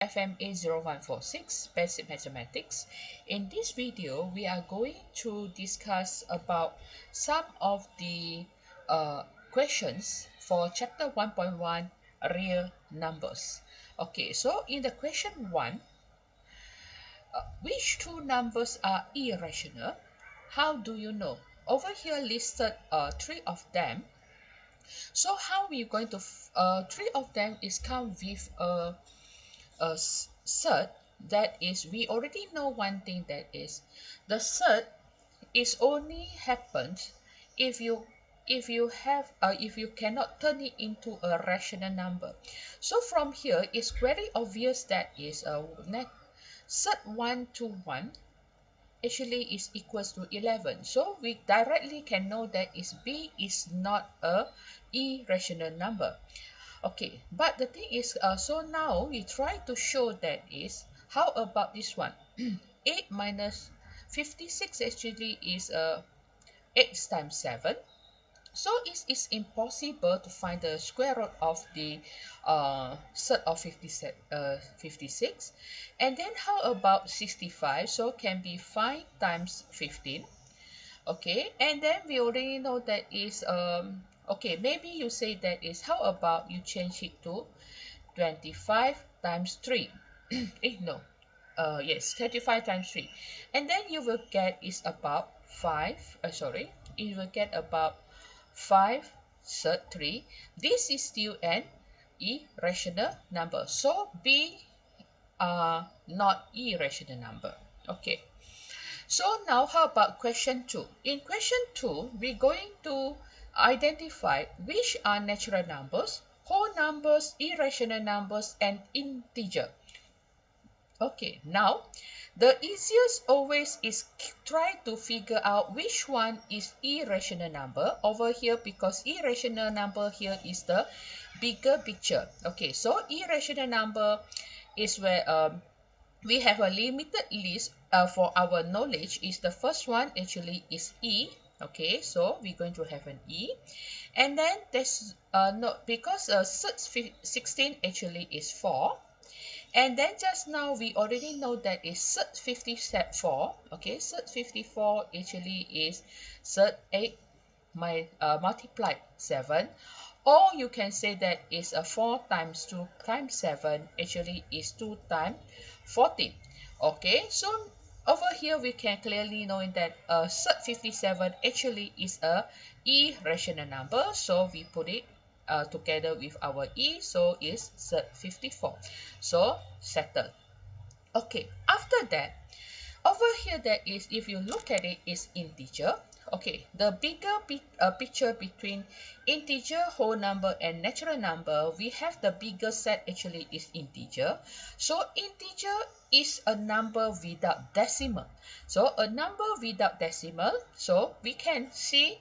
FMA 0146 Basic Mathematics. In this video, we are going to discuss about some of the questions for chapter 1.1 real numbers. Okay, so in the question 1, which two numbers are irrational? How do you know? Over here listed three of them. So how we going to three of them is come with a cert, that is we already know one thing, that is the cert is only happens if you cannot turn it into a rational number. So from here it's very obvious that is a cert 1 to 1 actually is equals to 11. So we directly can know that is B is not a irrational number. Okay, but the thing is, so now we try to show that is, how about this one? 8 minus 56 actually is 8 times 7. So it is impossible to find the square root of the set of 56. And then how about 65? So can be 5 times 15. Okay, and then we already know that is okay, maybe you say that is, how about you change it to 25 times 3. No, yes, 35 times 3, and then you will get is about 5, sorry, you will get about 5 third 3. This is still an irrational number, so B are not irrational number. Okay, so now how about question 2? In question 2, we're going to identify which are natural numbers, whole numbers, irrational numbers, and integer. Okay, now the easiest always is try to figure out which one is irrational number over here, because irrational number here is the bigger picture. Okay, so irrational number is where we have a limited list for our knowledge. Is the first one actually is E. Okay, so we're going to have an E, and then there's no, because 16 actually is 4, and then just now we already know that is cert 54. Okay, cert 54 actually is cert 8 multiplied 7, or you can say that is a 4 times 2 times 7 actually is 2 times 14. Okay, so over here we can clearly know that cert 57 actually is a irrational number, so we put it together with our E, so is cert 54. So settled. Okay, after that, over here that is, if you look at it, is integer. Okay, the bigger picture between integer, whole number, and natural number, we have the bigger set actually is integer. So integer is a number without decimal. So a number without decimal, so we can see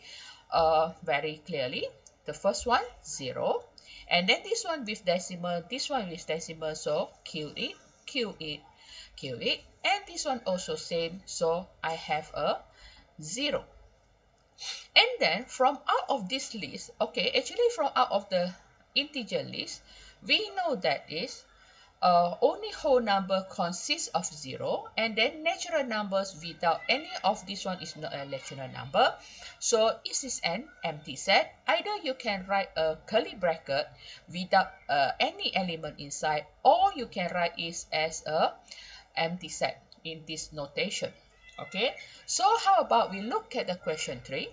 very clearly. The first one 0, and then this one with decimal, this one with decimal, so kill it, kill it, kill it, and this one also same, so I have a 0. And then from out of this list, okay, actually from out of the integer list, we know that is only whole number consists of 0, and then natural numbers without any of this one is not a natural number, so this is an empty set. Either you can write a curly bracket without any element inside, or you can write it as a empty set in this notation. Okay, so how about we look at the question 3.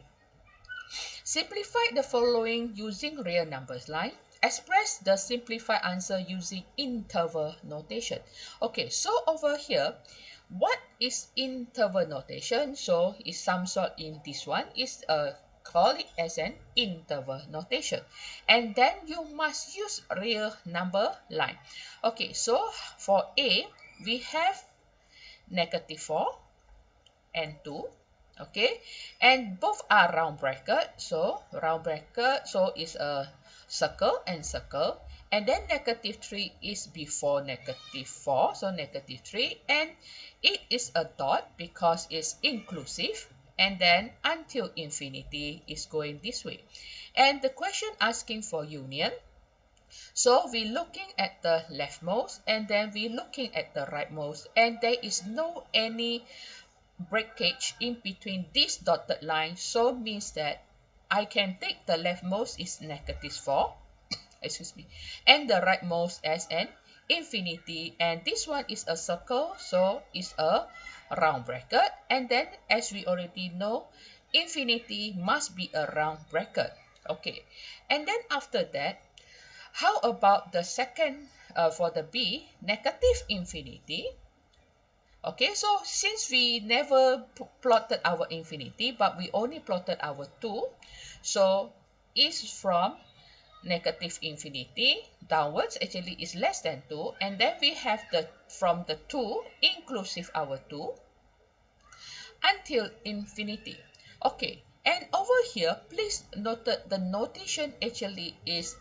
Simplify the following using real numbers line. Express the simplified answer using interval notation. Okay, so over here, what is interval notation? So it's some sort in this one is call it as an interval notation, and then you must use real number line. Okay, so for A, we have -4 and 2. Okay, and both are round bracket, so round bracket, so it's a circle and circle, and then -3 is before -4, so -3, and it is a dot because it's inclusive, and then until infinity is going this way. And the question asking for union, So we're looking at the leftmost and then we're looking at the rightmost, and there is no any breakage in between this dotted line. So means that I can take the leftmost is -4, excuse me, and the rightmost as an infinity, and this one is a circle, so it's a round bracket. And then as we already know, infinity must be a round bracket. Okay, and then after that, how about the second, for the B, negative infinity? Okay, so since we never plotted our infinity, but we only plotted our 2, so is from negative infinity downwards actually is less than 2, and then we have the from the 2 inclusive our 2 until infinity. Okay, and over here please note that the notation actually is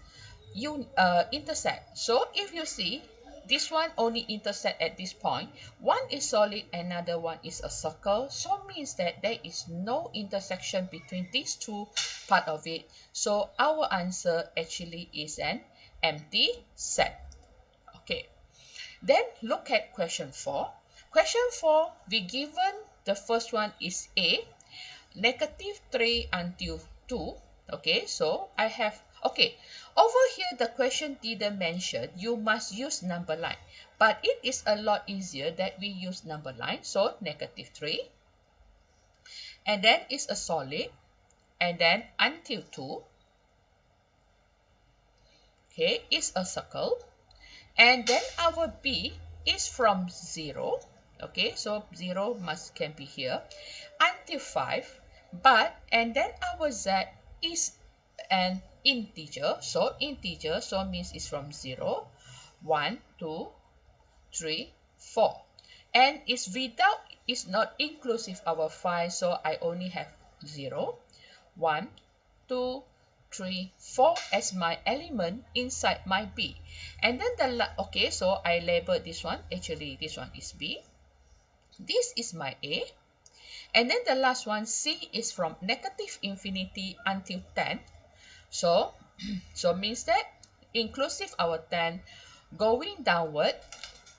intercept. So if you see this one only intersect at this point, one is solid, another one is a circle, so means that there is no intersection between these two part of it. So our answer actually is an empty set. Okay, then look at question 4. Question 4, we given the first one is A, -3 until 2. Okay, so I have, okay, over here the question didn't mention you must use number line, but it is a lot easier that we use number line. So -3, and then it's a solid, and then until 2. Okay, it's a circle, and then our B is from 0. Okay, so 0 must can be here until 5, but and then our Z is an integer, so integer, so means it's from 0, 1, 2, 3, 4, and it's without, it's not inclusive our 5, so I only have 0, 1, 2, 3, 4 as my element inside my B. And then okay, so I label this one, actually this one is B, this is my A, and then the last one C is from negative infinity until 10. So so means that inclusive our 10 going downward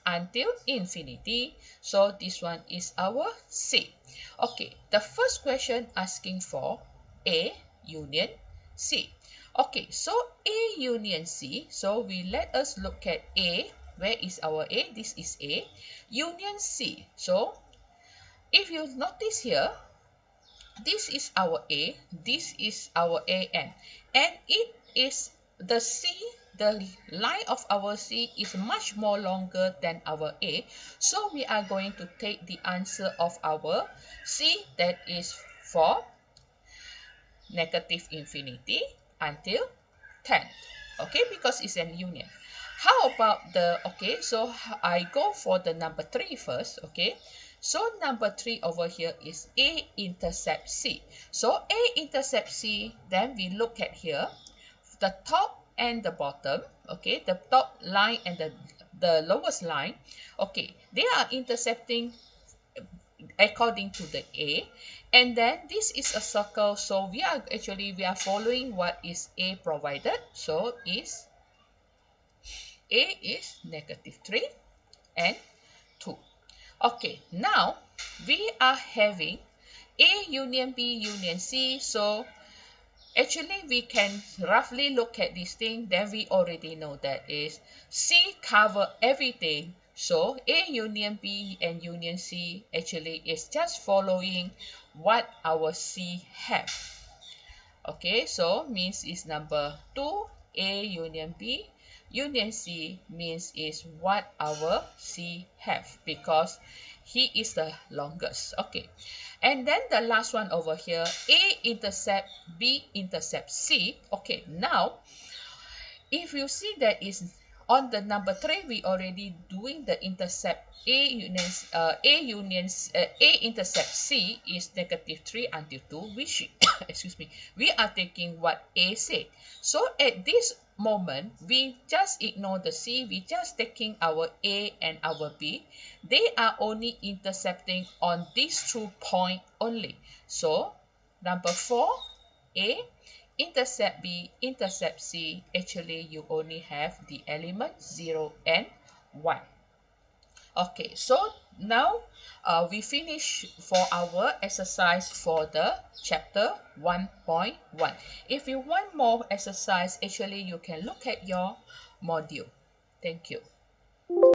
until infinity. So this one is our C. Okay, the first question asking for A union C. Okay, so A union C. So we let us look at A. Where is our A? This is A. Union C. So if you notice here, this is our A, this is our AN, and it is the C, the line of our C is much more longer than our A, so we are going to take the answer of our C, that is for negative infinity until 10. Okay, because it's an union. How about the, okay, so I go for the number 3 first. Okay, so number 3 over here is A intercept C. So A intercept C, then we look at here the top and the bottom. Okay, the top line and the lowest line, okay, they are intercepting according to the A, and then this is a circle, so we are actually we are following what is A provided. So is A is -3 and 2. Okay, now we are having A union B union C. So actually we can roughly look at this thing, then we already know that is C cover everything. So A union B and union C actually is just following what our C have. Okay, so means is number 2, A union B union C means is what our C have, because he is the longest. Okay, and then the last one over here, A intercept B intercept C. Okay, now if you see that is on the number 3, we already doing the intercept A intercept C is -3 until 2, which excuse me, we are taking what A said. So at this moment we just ignore the C, we just taking our A and our B. They are only intercepting on these 2 point only. So number 4 A intercept B, intercept C, actually you only have the element 0 and 1. Okay, so now we finish for our exercise for the chapter 1.1. If you want more exercise, actually you can look at your module. Thank you.